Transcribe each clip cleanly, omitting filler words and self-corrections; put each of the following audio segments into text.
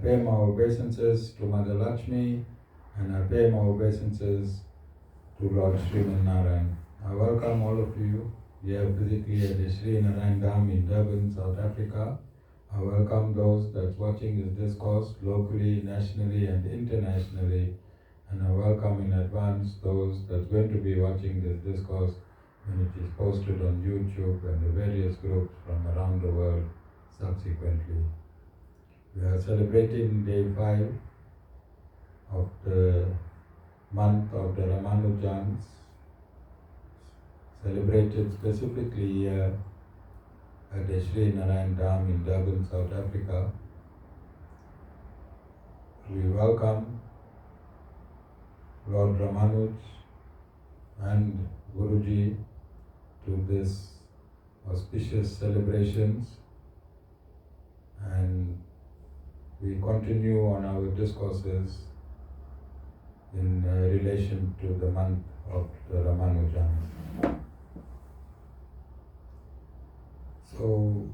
pay my obeisances to Mother Lakshmi, and I pay my obeisances to Lord Sriman. I welcome all of you here physically at the Sri Narayan Dham in Durban, South Africa. I welcome those that's watching this discourse locally, nationally, and internationally. And I welcome in advance those that's going to be watching this discourse when it is posted on YouTube and the various groups from around the world subsequently. We are celebrating day 5 of the month of the Ramanujans, celebrated specifically here at the Sri Narayan Dham in Durban, South Africa. We welcome Lord Ramanuj and Guruji to this auspicious celebrations, and we continue on our discourses in relation to the month of the Ramanujans. So,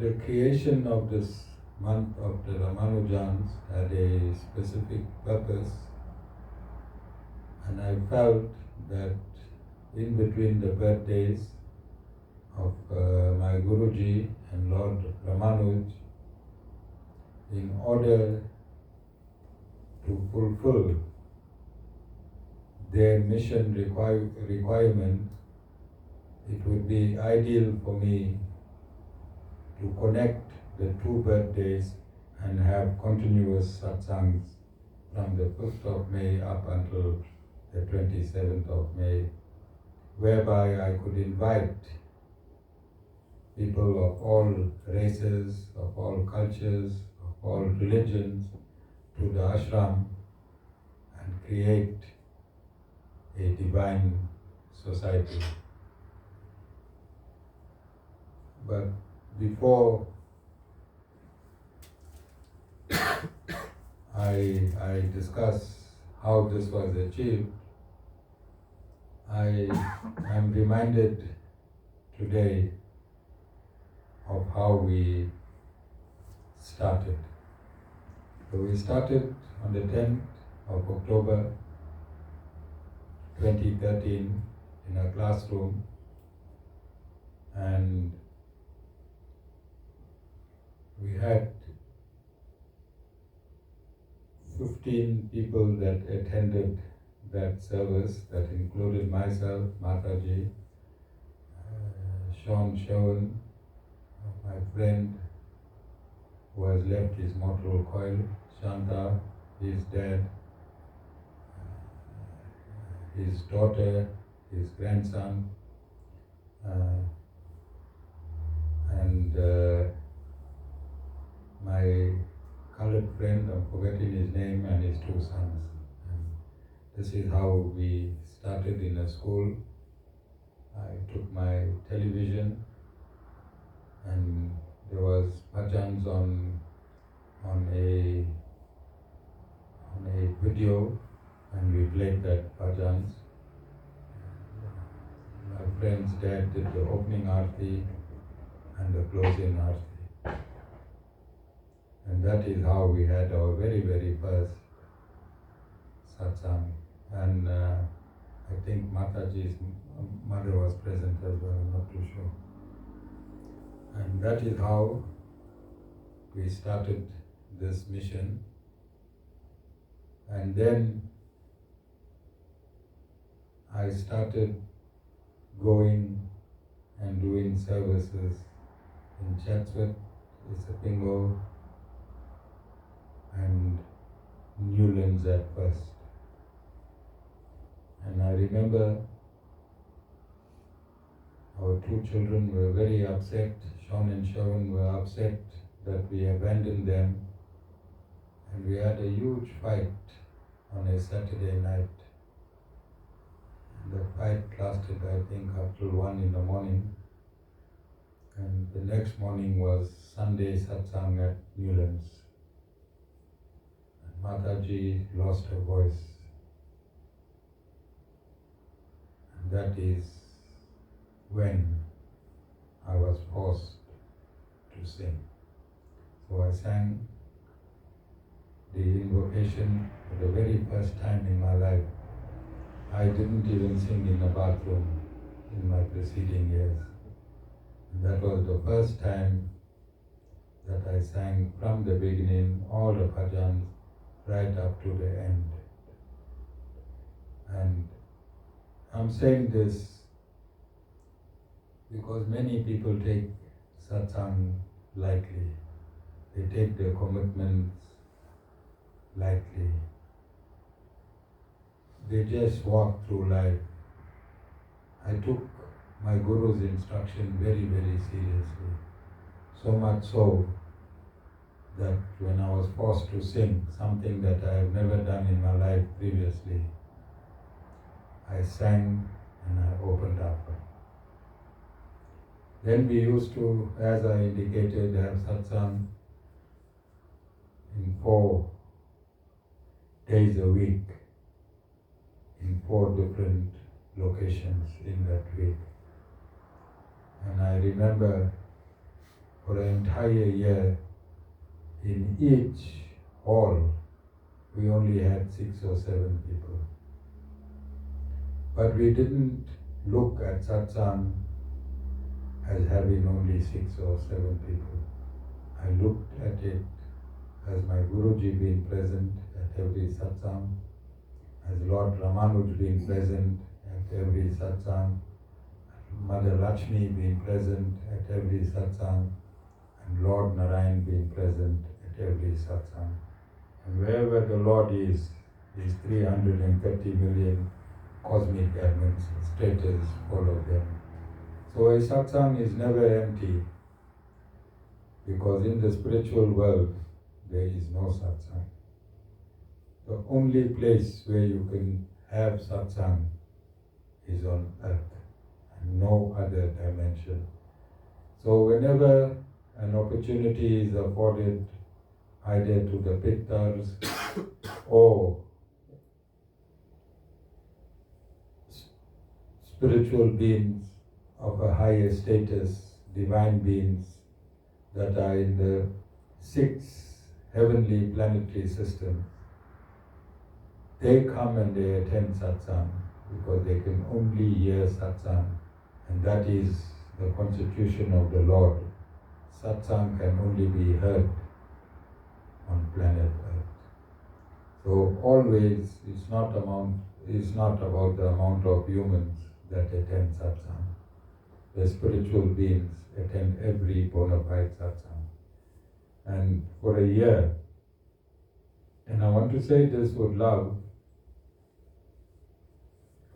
the creation of this month of the Ramanujans had a specific purpose, and I felt that in between the birthdays of my Guruji and Lord Ramanuj, in order to fulfill their mission requirement, it would be ideal for me to connect the 2 birthdays and have continuous satsangs from the 5th of May up until the 27th of May, whereby I could invite people of all races, of all cultures, of all religions to the ashram and create a divine society. But before I discuss how this was achieved, I am reminded today of how we started. So we started on the 10th of October 2013 in a classroom, and we had 15 people that attended that service. That included myself, Mataji, Sean Shewan, my friend who has left his mortal coil, Shanta, his dad, his daughter, his grandson, and my colored friend, I'm forgetting his name, and his 2 sons. And this is how we started in a school. I took my television, and there was bhajans on a video, and we played that bhajans. My friend's dad did the opening aarti and the closing aarti. And that is how we had our very, very first satsang. And I think Mataji's mother was present as well, I'm not too sure. And that is how we started this mission. And then I started going and doing services in Chatsworth, Isapingo, and Newlands at first. And I remember our 2 children were very upset. Sean and Shawan were upset that we abandoned them, and we had a huge fight on a Saturday night. And the fight lasted, I think, up till 1 in the morning. And the next morning was Sunday satsang at Newlands. And Mataji lost her voice. And that is when I was forced to sing. So I sang the invocation for the very first time in my life. I didn't even sing in the bathroom in my preceding years. And that was the first time that I sang from the beginning, all the bhajans, right up to the end. And I'm saying this because many people take satsang lightly. They take their commitments lightly. They just walk through life. I took my Guru's instruction very, very seriously. So much so that when I was forced to sing something that I have never done in my life previously, I sang and I opened up. Then we used to, as I indicated, have satsang in 4 days a week, in 4 different locations in that week. And I remember for an entire year, in each hall, we only had 6 or 7 people. But we didn't look at satsang as having only 6 or 7 people. I looked at it as my Guruji being present at every satsang, as Lord Ramanuj being present at every satsang, Mother Lakshmi being present at every satsang, and Lord Narayan being present at every satsang. And wherever the Lord is, these 330 million cosmic elements, status, all of them. So a satsang is never empty, because in the spiritual world, there is no satsang. The only place where you can have satsang is on earth, and no other dimension. So whenever an opportunity is afforded either to the Pittars or spiritual beings of a higher status, divine beings that are in the 6 heavenly planetary systems, they come and they attend satsang because they can only hear satsang, and that is the constitution of the Lord. Satsang can only be heard on planet Earth. So always it's not about the amount of humans that attend satsang. The spiritual beings attend every bona fide satsang. And for a year, and I want to say this with love,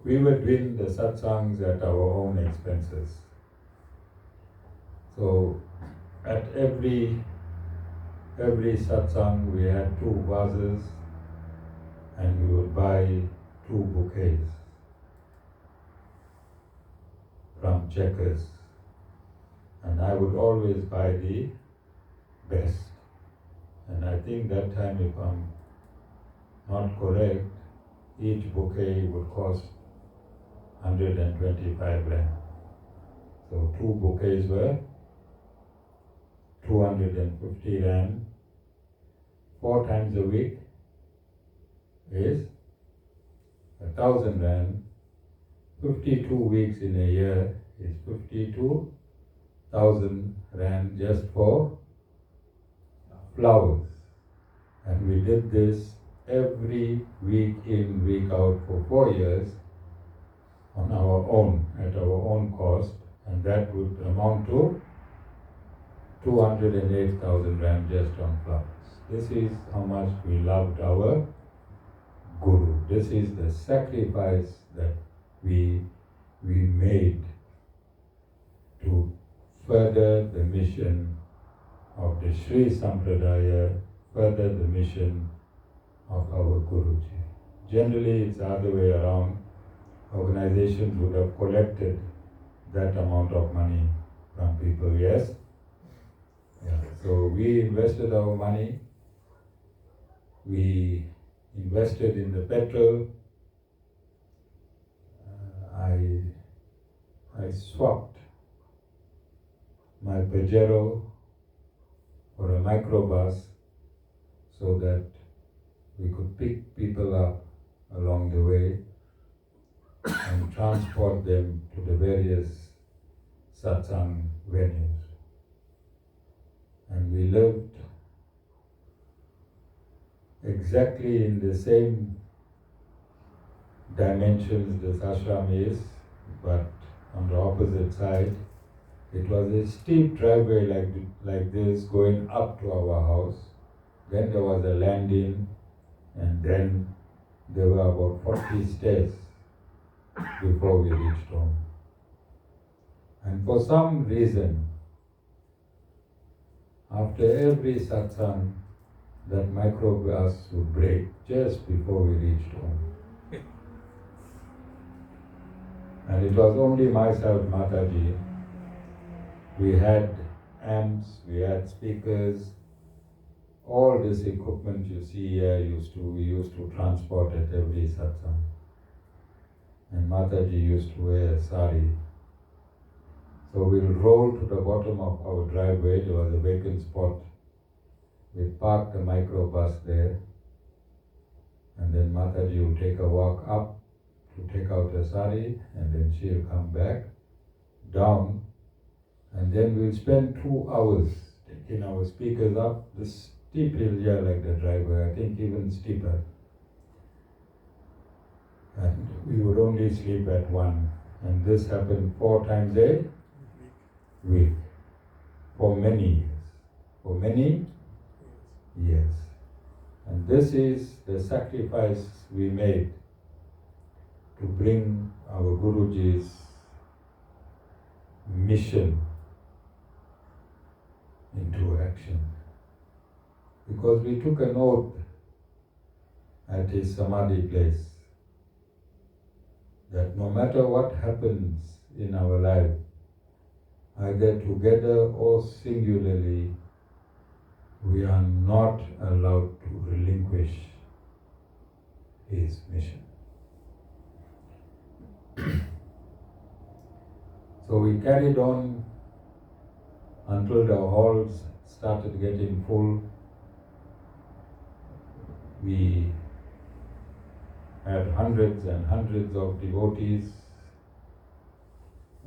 we were doing the satsangs at our own expenses. So at every satsang we had 2 vases, and we would buy 2 bouquets from Checkers. And I would always buy the best. And I think that time, if I'm not correct, each bouquet would cost 125 rand. So 2 bouquets were 250 rand. 4 times a week is 1,000 rand. 52 weeks in a year is 52,000 rand just for flowers. And we did this every week in, week out for 4 years on our own, at our own cost, and that would amount to 208,000 rand just on flowers. This is how much we loved our Guru. This is the sacrifice that we made to further the mission of the Sri Sampradaya, further the mission of our Guruji. Generally, it's the other way around. Organizations would have collected that amount of money from people, yes? Yeah. So we invested our money, we invested in the petrol. I swapped my Pajero or a microbus so that we could pick people up along the way and transport them to the various satsang venues. And we lived exactly in the same dimensions this ashram is, but on the opposite side. It was a steep driveway like this going up to our house. Then there was a landing, and then there were about 40 stairs before we reached home. And for some reason, after every satsang, that microbus would break just before we reached home. And it was only myself, Mataji. We had amps, we had speakers, all this equipment you see here we used to transport at every satsang. And Mataji used to wear a sari. So we'll roll to the bottom of our driveway, there was a vacant spot. We parked the microbus there, and then Mataji will take a walk up to take out the sari, and then she'll come back down, and then we'll spend 2 hours taking our speakers up this steep hill here like the driveway, I think even steeper. And we would only sleep at 1, and this happened 4 times a week for many years. For many years. And this is the sacrifice we made to bring our Guruji's mission into action. Because we took an oath at his Samadhi place that no matter what happens in our life, either together or singularly, we are not allowed to relinquish his mission. So we carried on until the halls started getting full. We had hundreds and hundreds of devotees.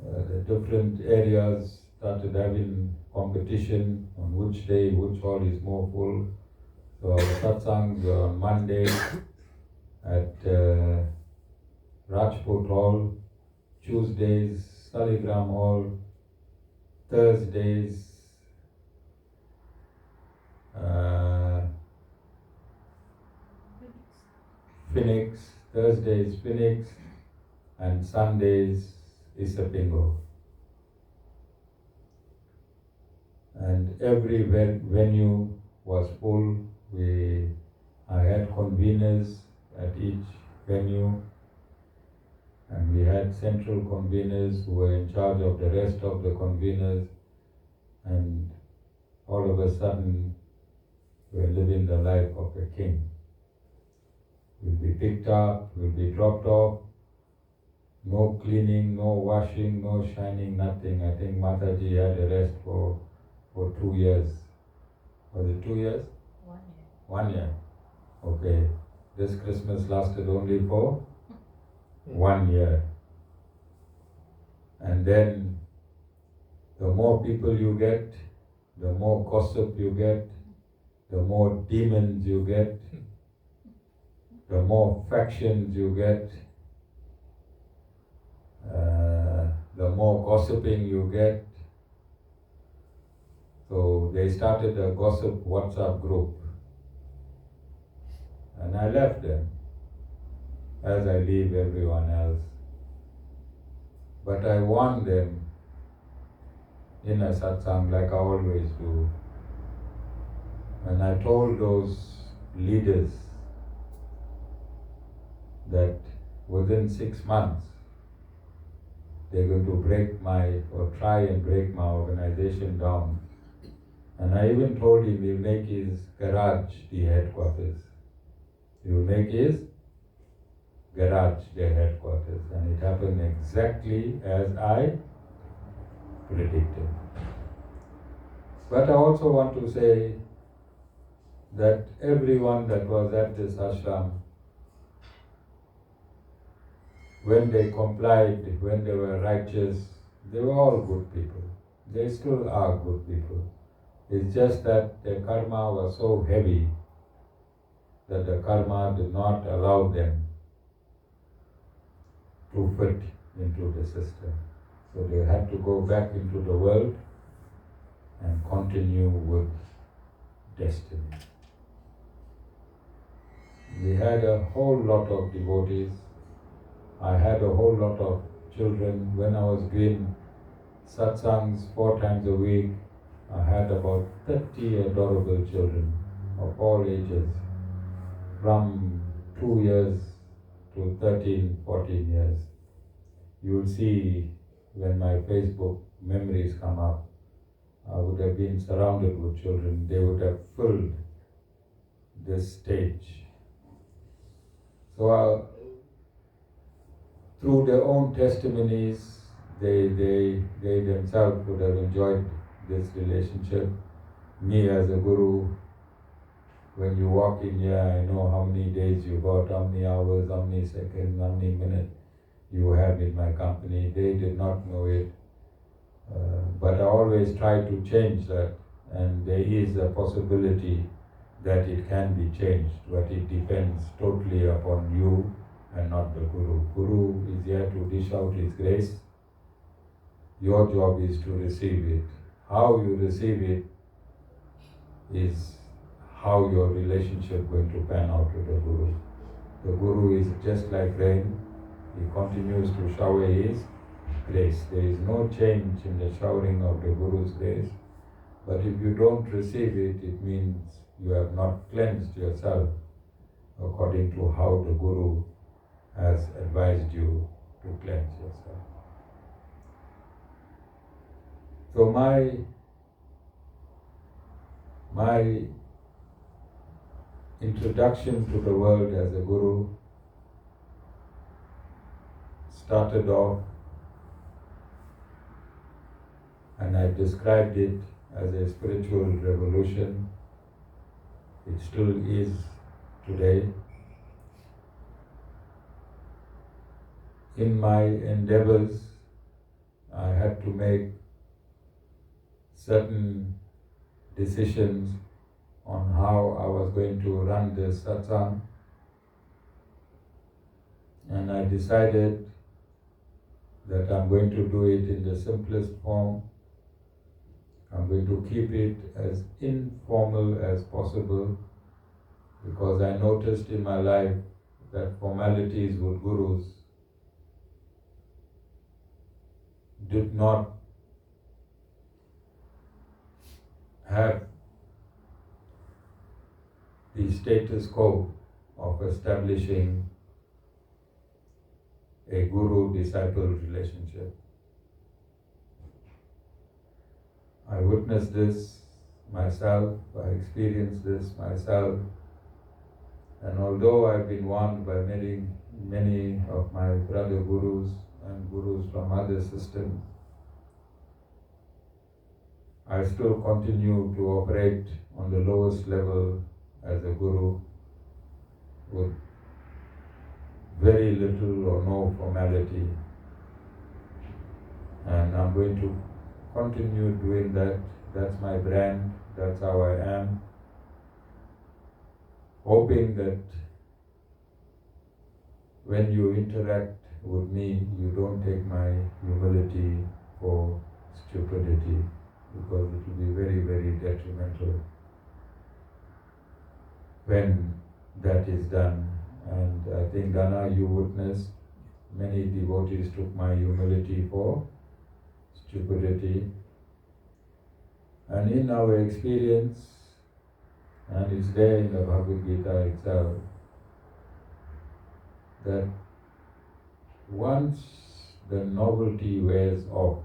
The different areas started having competition on which day, which hall is more full. So our satsangs were on Monday at Rajput Hall, Tuesdays Saligram Hall, Thursdays Phoenix, Thursdays Phoenix, and Sundays Isapingo. And every venue was full. I had conveners at each venue, and we had central conveners who were in charge of the rest of the conveners, and all of a sudden we were living the life of a king. We'll be picked up, we'll be dropped off, no cleaning, no washing, no shining, nothing. I think Mataji had a rest for 2 years. Was it 2 years? 1 year. 1 year. Okay. This Christmas lasted only for 1 year. And then the more people you get, the more gossip you get, the more demons you get, the more factions you get, the more gossiping you get. So they started a gossip WhatsApp group, and I left them, as I leave everyone else. But I warned them in a satsang like I always do. And I told those leaders that within 6 months, they're going to try and break my organization down. And I even told him he'll make his garage the headquarters. He will make his garage the headquarters. And it happened exactly as I predicted. But I also want to say that everyone that was at this ashram, when they complied, when they were righteous, they were all good people. They still are good people. It's just that their karma was so heavy that the karma did not allow them to fit into the system. So they had to go back into the world and continue with destiny. We had a whole lot of devotees. I had a whole lot of children. When I was doing satsangs 4 times a week, I had about 30 adorable children of all ages, from 2 years to 13, 14 years. You will see when my Facebook memories come up, I would have been surrounded with children. They would have filled this stage. So through their own testimonies, they themselves would have enjoyed this relationship. Me as a guru, when you walk in here, I know how many days you got, how many hours, how many seconds, how many minutes you have in my company. They did not know it. But I always try to change that, and there is a possibility that it can be changed, but it depends totally upon you and not the Guru. Guru is here to dish out his grace. Your job is to receive it. How you receive it is how your relationship going to pan out with the Guru. The Guru is just like rain. He continues to shower his grace. There is no change in the showering of the Guru's grace. But if you don't receive it, it means you have not cleansed yourself according to how the Guru has advised you to cleanse yourself. So my introduction to the world as a Guru started off, and I described it as a spiritual revolution. It still is today. In my endeavors, I had to make certain decisions on how I was going to run this satsang, and I decided that I'm going to do it in the simplest form. I'm going to keep it as informal as possible, because I noticed in my life that formalities with gurus did not have the status quo of establishing a guru-disciple relationship. I witnessed this myself, I experienced this myself, and although I've been warned by many of my brother gurus and gurus from other systems, I still continue to operate on the lowest level as a guru with very little or no formality. And I'm going to continue doing that. That's my brand, that's how I am. Hoping that when you interact with me, you don't take my humility for stupidity, because it will be very, very detrimental when that is done. And I think, Dana, you witnessed many devotees took my humility for stupidity. And in our experience, and it's there in the Bhagavad Gita itself, that once the novelty wears off,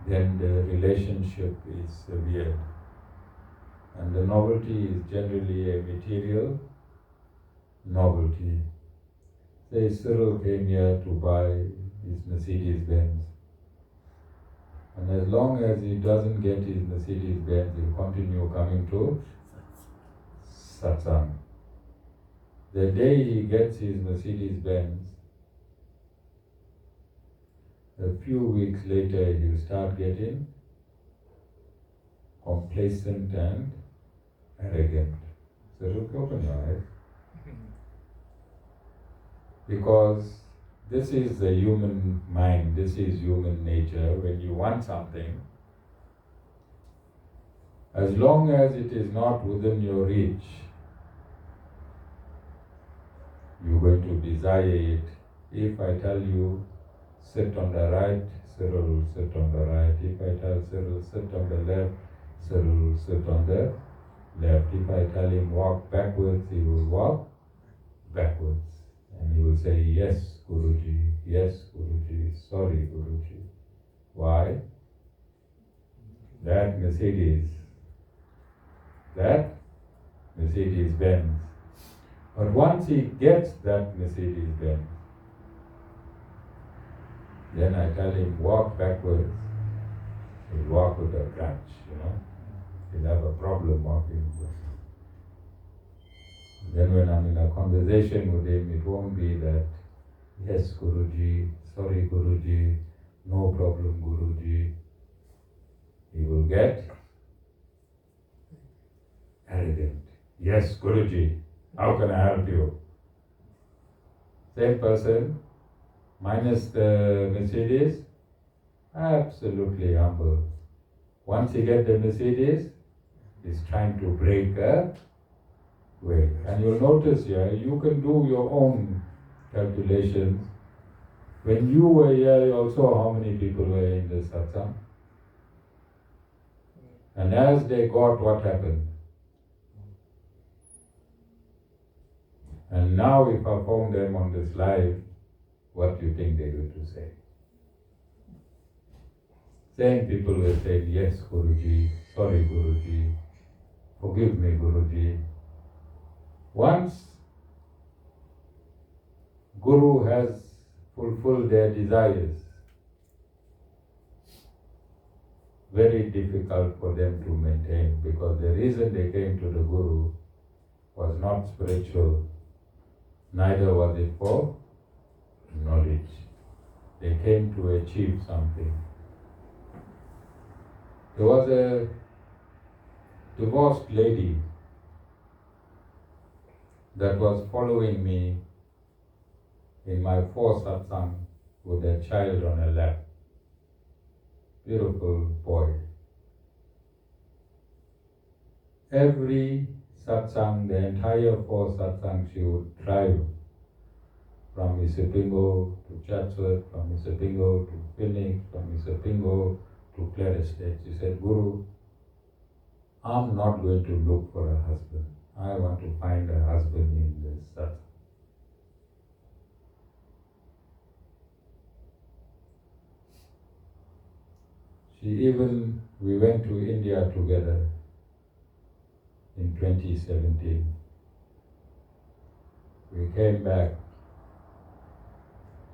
then the relationship is severed. And the novelty is generally a material novelty. Say Cyril came here to buy his Mercedes Benz. And as long as he doesn't get his Mercedes Benz, he'll continue coming to satsang. The day he gets his Mercedes Benz, a few weeks later he'll start getting complacent and arrogant. So look, open your eyes. Because this is the human mind, this is human nature. When you want something, as long as it is not within your reach, you're going to desire it. If I tell you, sit on the right, Cyril will sit on the right. If I tell Cyril, sit on the left, Cyril will sit on the left. If I tell him walk backwards, he will walk backwards. And he will say, yes, Guruji, yes, Guruji, sorry, Guruji. Why? That Mercedes Benz. But once he gets that Mercedes Benz, then I tell him walk backwards, he'll walk with a crutch, He'll have a problem walking. Then when I'm in a conversation with him, it won't be that, yes, Guruji, sorry, Guruji, no problem, Guruji. He will get arrogant. Yes, Guruji, how can I help you? Same person, minus the Mercedes, absolutely humble. Once he gets the Mercedes, he's trying to break a way. And you'll notice here, you can do your own calculations. When you were here, you also how many people were in the satsang? And as they got, what happened? And now if I found them on this live, what do you think they're going to say? Same people will say, yes, Guruji, sorry, Guruji, forgive me, Guruji. Once Guru has fulfilled their desires, very difficult for them to maintain, because the reason they came to the Guru was not spiritual, neither was it for knowledge. They came to achieve something. There was a divorced lady that was following me in my 4 satsang with a child on her lap. Beautiful boy. Every satsang, the entire 4 satsang, she would drive from Isipingo to Chatsworth, from Isipingo to Phoenix, from Isipingo to Clare Estate. She said, Guru, I'm not going to look for a husband. I want to find a husband in this satsang. We went to India together in 2017. We came back,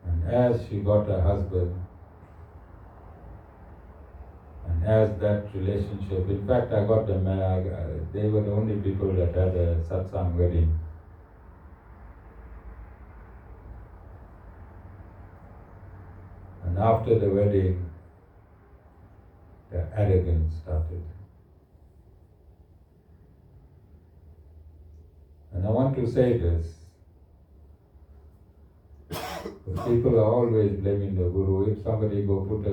and as she got a husband, and as that relationship, in fact I got them, they were the only people that had a satsang wedding. And after the wedding, the arrogance started. And I want to say this, because people are always blaming the Guru. If somebody go put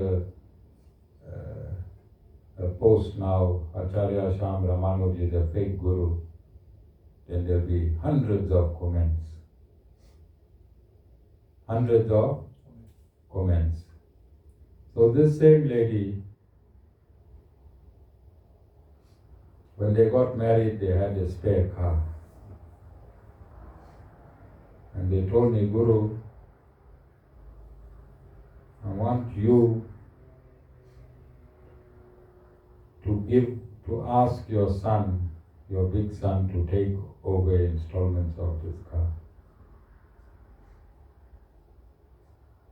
a post now, Acharya Sham Ramanujan is a fake Guru, then there'll be hundreds of comments. Hundreds of comments. So this same lady, when they got married, they had a spare car. And they told me, Guru, I want you to ask your son, your big son, to take over installments of this car.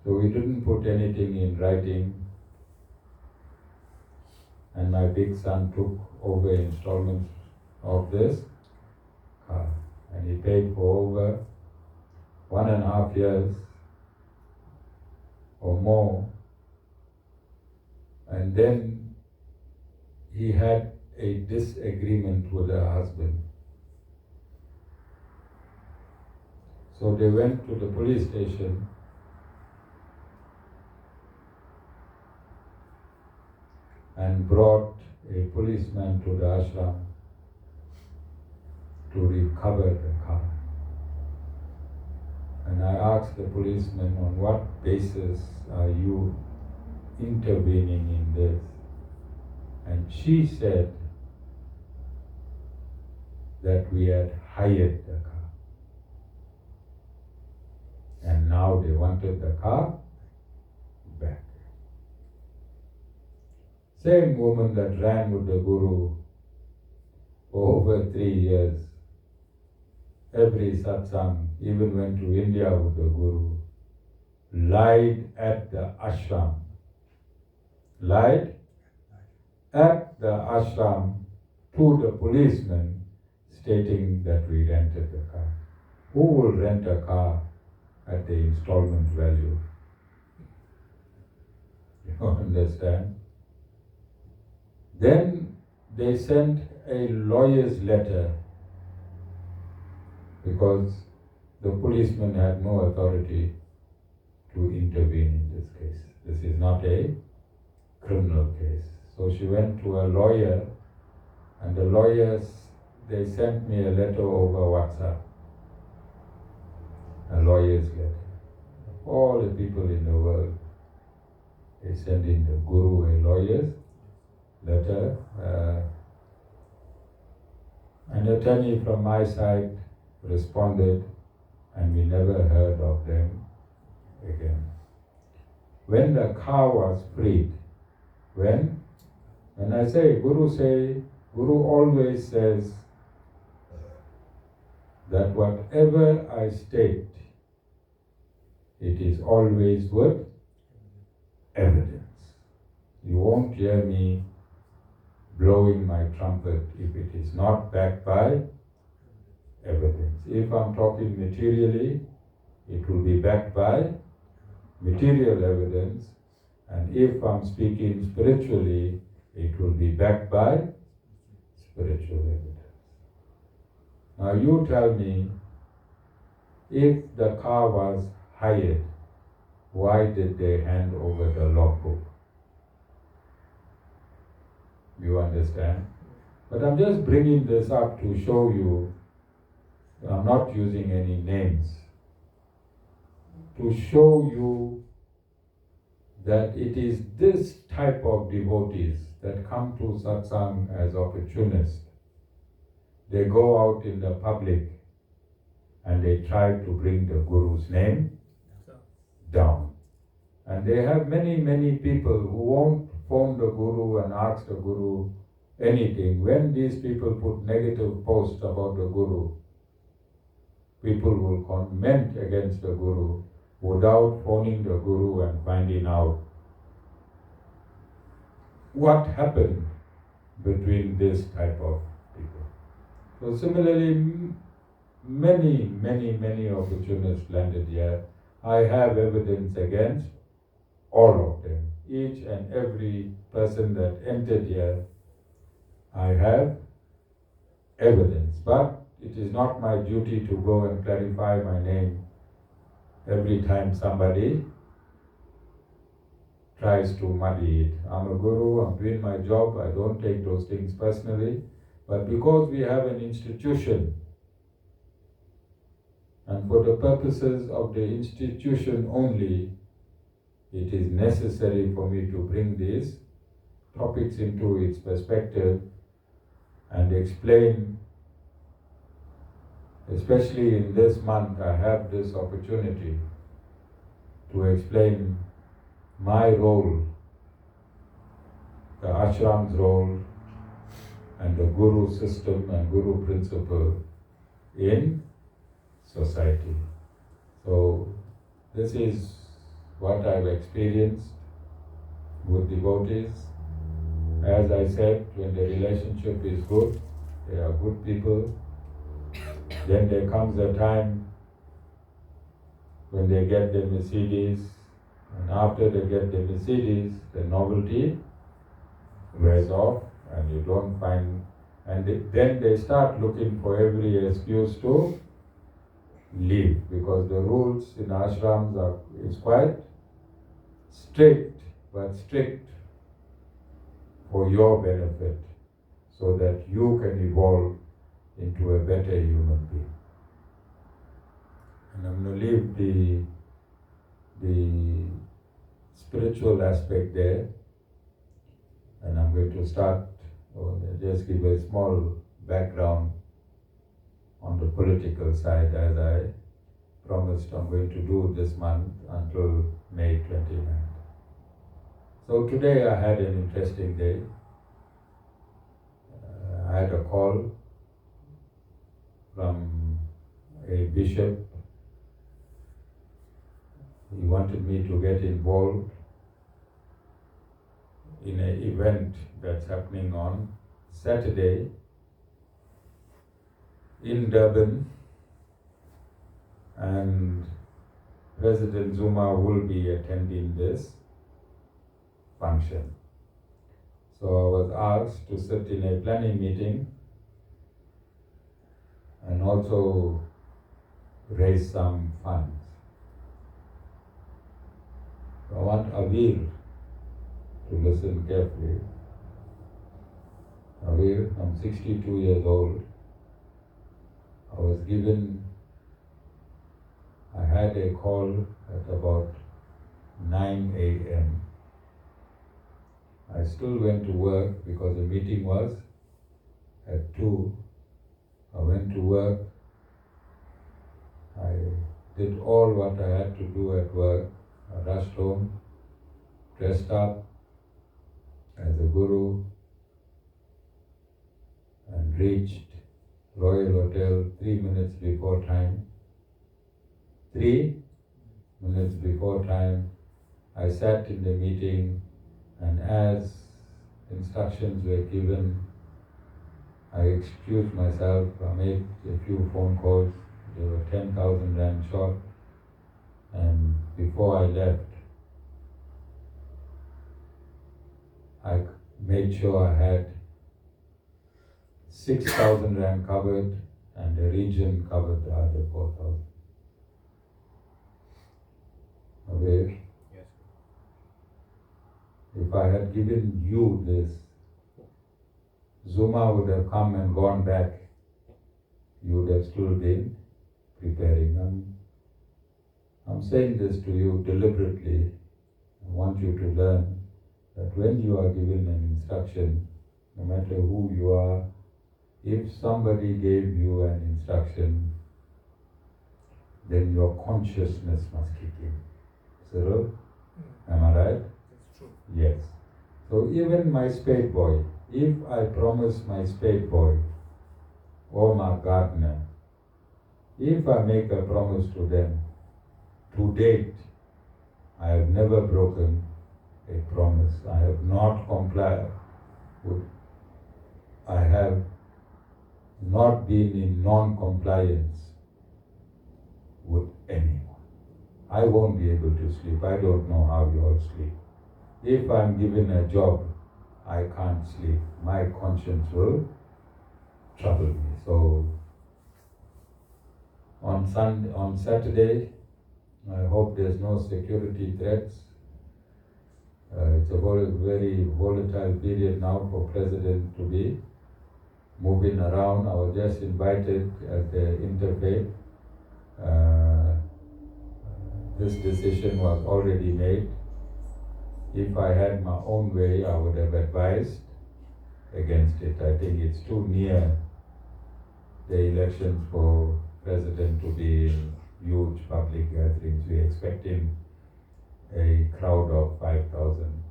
So we didn't put anything in writing, and my big son took over installments of this car. And he paid for over 1.5 years or more. And then he had a disagreement with her husband. So they went to the police station and brought a policeman to the ashram to recover the car. And I asked the policeman, on what basis are you intervening in this? And she said that we had hired the car. And now they wanted the car back. Same woman that ran with the Guru for over 3 years. Every satsang, even went to India with the Guru, lied at the ashram. Lied at the ashram to the policeman, stating that we rented the car. Who will rent a car at the installment value? You understand? Then they sent a lawyer's letter, because the policeman had no authority to intervene in this case. This is not a criminal case. So she went to a lawyer, and the lawyers, they sent me a letter over WhatsApp, a lawyer's letter. All the people in the world, they send in the Guru a lawyer's letter. An attorney from my side responded, and we never heard of them again. When the car was freed, when I say, Guru always says that whatever I state, it is always with evidence. You won't hear me blowing my trumpet if it is not backed by evidence. If I'm talking materially, it will be backed by material evidence, and if I'm speaking spiritually, it will be backed by spiritual evidence. Now you tell me, if the car was hired, why did they hand over the logbook? You understand? But I'm just bringing this up to show you, I'm not using any names, to show you that it is this type of devotees that come to satsang as opportunists. They go out in the public and they try to bring the Guru's name down. And they have many, many people who won't phone the Guru and ask the Guru anything. When these people put negative posts about the Guru, people will comment against the Guru without phoning the Guru and finding out what happened between this type of people. So similarly, many opportunists landed here. I have evidence against all of them. Each and every person that entered here, I have evidence. But it is not my duty to go and clarify my name every time somebody tries to muddy it. I'm a Guru, I'm doing my job, I don't take those things personally. But because we have an institution, and for the purposes of the institution only, it is necessary for me to bring these topics into its perspective and explain. Especially in this month, I have this opportunity to explain my role, the ashram's role, and the Guru system and Guru principle in society. So this is what I've experienced with devotees, as I said, when the relationship is good, they are good people, then there comes a time when they get the Mercedes, and after they get the Mercedes, the novelty wears off, and you don't find, and then they start looking for every excuse to leave, because the rules in ashrams is quite strict, but strict for your benefit, so that you can evolve into a better human being. And I'm going to leave the spiritual aspect there, and I'm going to start, or just give a small background on the political side, as I promised I'm going to do this month until May 29th. So today I had an interesting day. I had a call from a bishop. He wanted me to get involved in an event that's happening on Saturday in Durban, and President Zuma will be attending this function. So I was asked to sit in a planning meeting and also raise some funds. I want Avir to listen carefully. Avir, I'm 62 years old. I had a call at about 9 a.m. I still went to work because the meeting was at 2. I went to work. I did all what I had to do at work. I rushed home, dressed up as a guru, and reached Royal Hotel 3 minutes before time. 3 minutes before time, I sat in the meeting, and as instructions were given, I excused myself. I made a few phone calls. There were 10,000 rand short, and before I left, I made sure I had 6,000 rand covered, and the region covered the other 4,000. Okay? Yes. If I had given you this, Zuma would have come and gone back. You would have still been preparing. I'm saying this to you deliberately. I want you to learn that when you are given an instruction, no matter who you are, if somebody gave you an instruction, then your consciousness must kick in. Cyril, am I right? That's true. Yes. So even my spade boy, if I promise my spade boy or my gardener, if I make a promise to them, to date, I have never broken a promise. I have not complied with, I have not been in non-compliance with anyone. I won't be able to sleep. I don't know how you all sleep. If I'm given a job, I can't sleep. My conscience will trouble me. So on Saturday, I hope there's no security threats. It's a very volatile period now for President to be moving around. I was just invited at the interfaith. This decision was already made. If I had my own way, I would have advised against it. I think it's too near the elections for President to be in huge public gatherings. We're expecting a crowd of 5,000.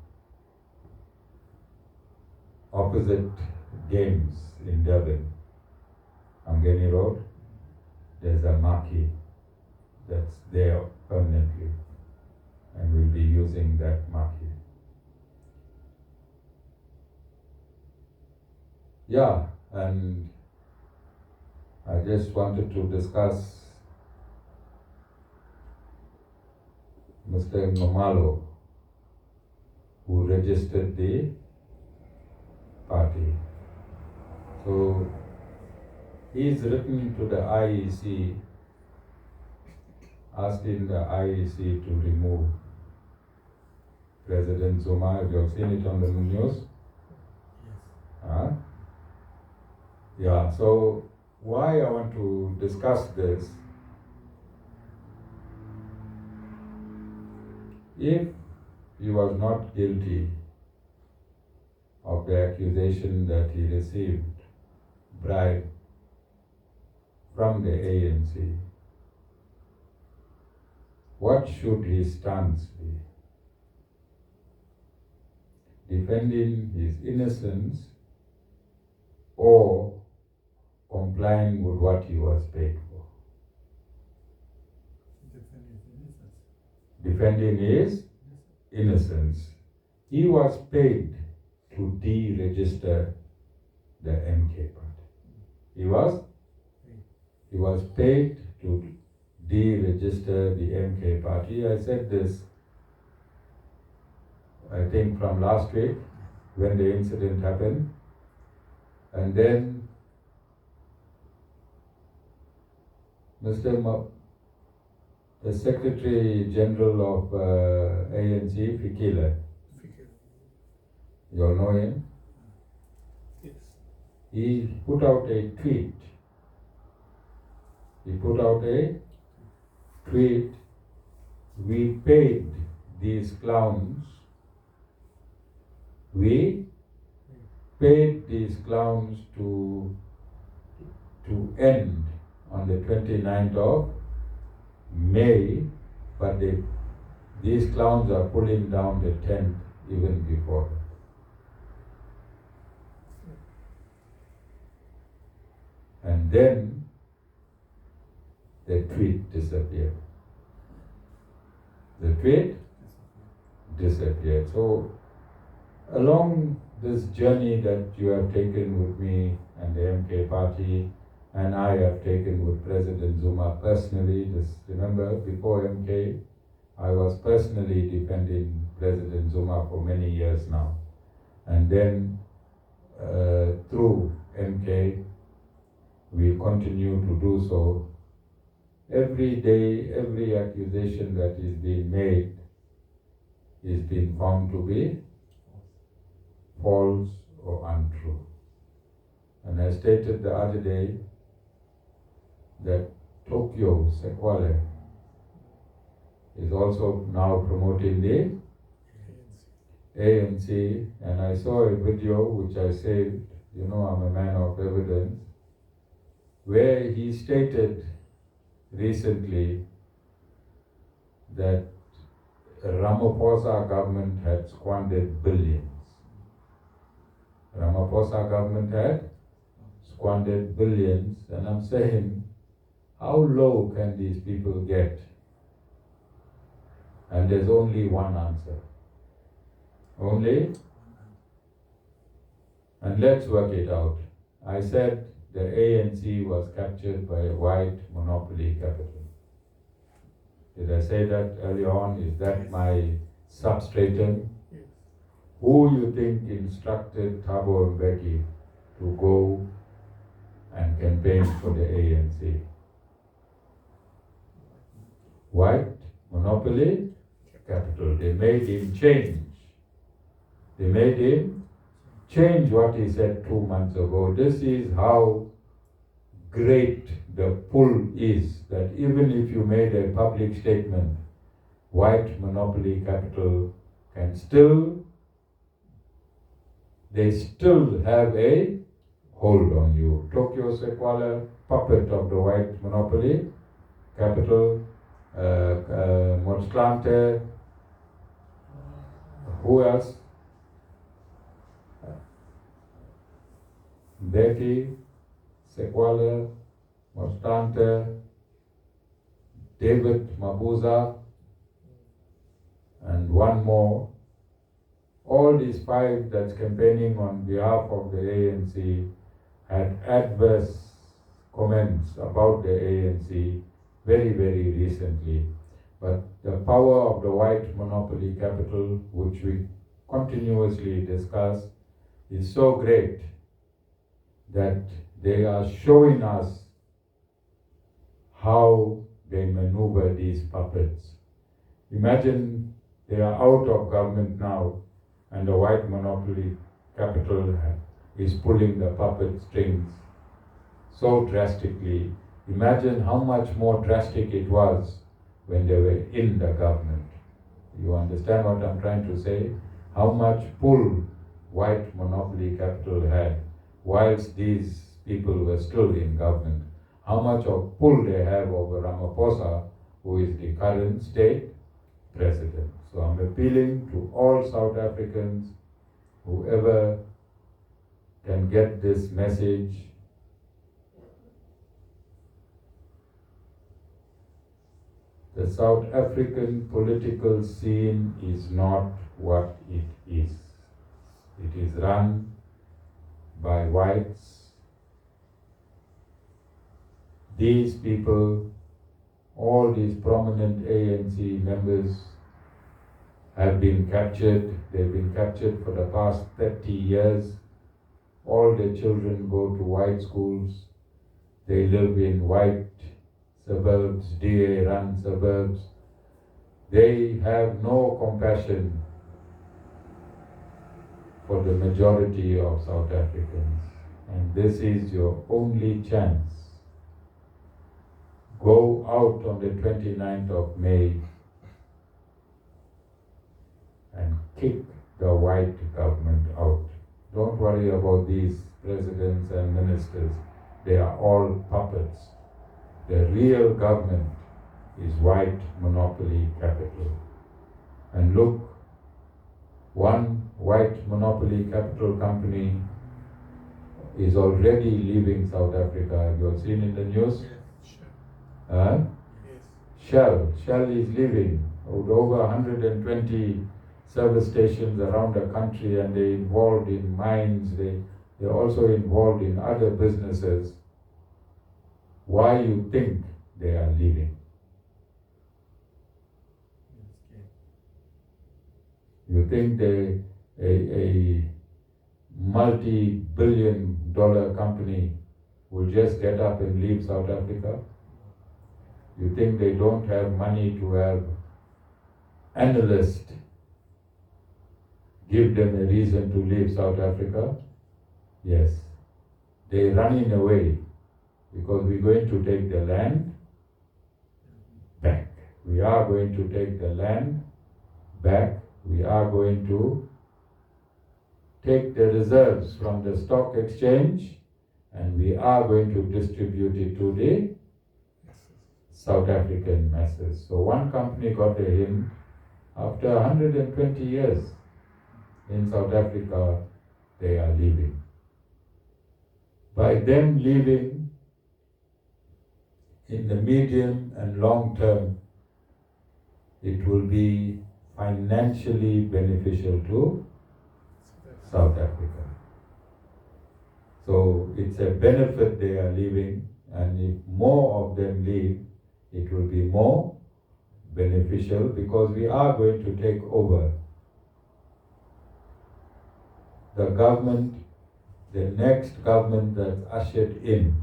Opposite games in Durban, Amgeni Road, there's a marquee that's there permanently, and we'll be using that marquee. Yeah, and I just wanted to discuss Mr. Nomalo, who registered the party. So he's written to the IEC asking the IEC to remove President Zuma. Have you seen it on the news? Yes. Huh? Yeah, so why I want to discuss this, if he was not guilty of the accusation that he received bribe from the ANC, what should his stance be? Defending his innocence or complying with what he was paid for? Defending his innocence. He was paid to deregister the MK party. He was paid to deregister the MK party. I said this, I think, from last week when the incident happened. And then the Secretary General of ANC, Fikile, you all know him? Yes. He put out a tweet. We paid these clowns. We paid these clowns to end on the 29th of May, but these clowns are pulling down the tent even before that. And then the tweet disappeared. So along this journey that you have taken with me and the MK party, and I have taken with President Zuma personally, just remember, before MK, I was personally defending President Zuma for many years now. And then through MK, we continue to do so. Every day, every accusation that is being made is being found to be false or untrue. And I stated the other day that Tokyo Sequale is also now promoting the ANC, and I saw a video which I saved, you know I'm a man of evidence, where he stated recently that Ramaphosa government had squandered billions. Ramaphosa government had squandered billions, and I'm saying, how low can these people get? And there's only one answer. And let's work it out. I said the ANC was captured by a white monopoly capital. Did I say that earlier on? Is that my substratum? Yes. Who you think instructed Thabo Mbeki to go and campaign for the ANC? White monopoly capital. They made him change what he said 2 months ago. This is how great the pull is, that even if you made a public statement, white monopoly capital can they still have a hold on you. Tokyo Sequala, puppet of the white monopoly capital, Motlante, who else? Betty, Sequala, Motlante, David Mabuza, and one more. All these five that's campaigning on behalf of the ANC had adverse comments about the ANC very, very recently. But the power of the white monopoly capital, which we continuously discuss, is so great that they are showing us how they maneuver these puppets. Imagine they are out of government now and the white monopoly capital is pulling the puppet strings so drastically. Imagine how much more drastic it was when they were in the government. You understand what I'm trying to say? How much pull white monopoly capital had whilst these people were still in government. How much of pull they have over Ramaphosa, who is the current state president. So I'm appealing to all South Africans, whoever can get this message. The South African political scene is not what it is. It is run by whites. These people, all these prominent ANC members have been captured. They've been captured for the past 30 years. All their children go to white schools. They live in white suburbs, DA-run suburbs. They have no compassion for the majority of South Africans. And this is your only chance. Go out on the 29th of May and kick the white government out. Don't worry about these presidents and ministers. They are all puppets. The real government is white monopoly capital. And look, one white monopoly capital company is already leaving South Africa. You have seen in the news? Yes. Shell is leaving. With over 120 service stations around the country, and they're involved in mines. They're also involved in other businesses. Why you think they are leaving? You think a multi-billion-dollar company will just get up and leave South Africa? You think they don't have money to have analysts give them a reason to leave South Africa? Yes. They're running away because we're going to take the land back. We are going to take the land back. We are going to take the reserves from the stock exchange and we are going to distribute it to the South African masses. So one company got a hint after 120 years in South Africa, they are leaving. By them leaving, in the medium and long term, it will be financially beneficial to South Africa. So it's a benefit they are leaving, and if more of them leave, it will be more beneficial because we are going to take over the government. The next government that's ushered in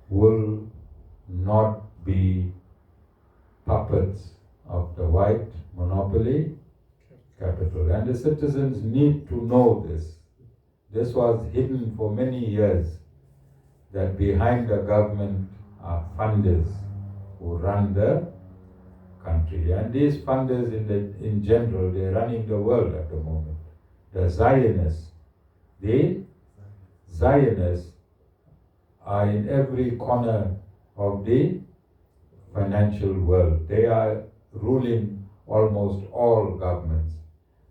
will not be puppets of the white monopoly capital. And the citizens need to know this. This was hidden for many years, that behind the government are funders who run the country. And these funders in general, they're running the world at the moment. The Zionists are in every corner of the financial world. They are ruling almost all governments.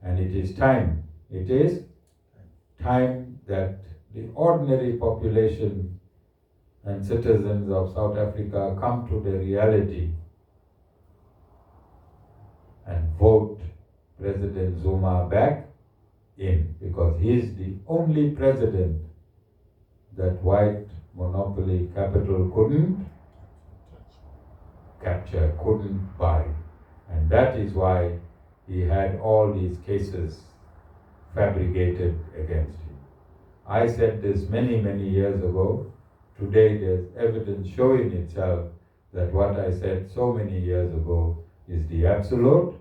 And it is time that the ordinary population and citizens of South Africa come to the reality and vote President Zuma back in, because he is the only president that white monopoly capital couldn't capture, couldn't buy. And that is why he had all these cases fabricated against him. I said this many, many years ago. Today there's evidence showing itself that what I said so many years ago is the absolute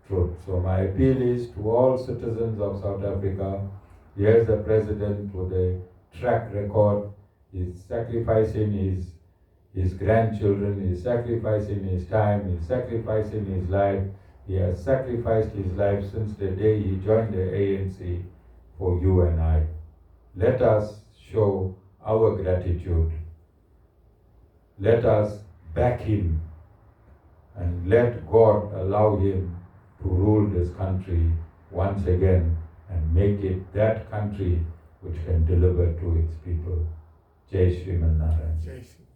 truth. So my appeal is to all citizens of South Africa. Here's a president with a track record. He's sacrificing his grandchildren, he's sacrificing his time, he's sacrificing his life. He has sacrificed his life since the day he joined the ANC for you and I. Let us show our gratitude. Let us back him and let God allow him to rule this country once again and make it that country which can deliver to its people. Jai Shri Narayan. Jai Shri.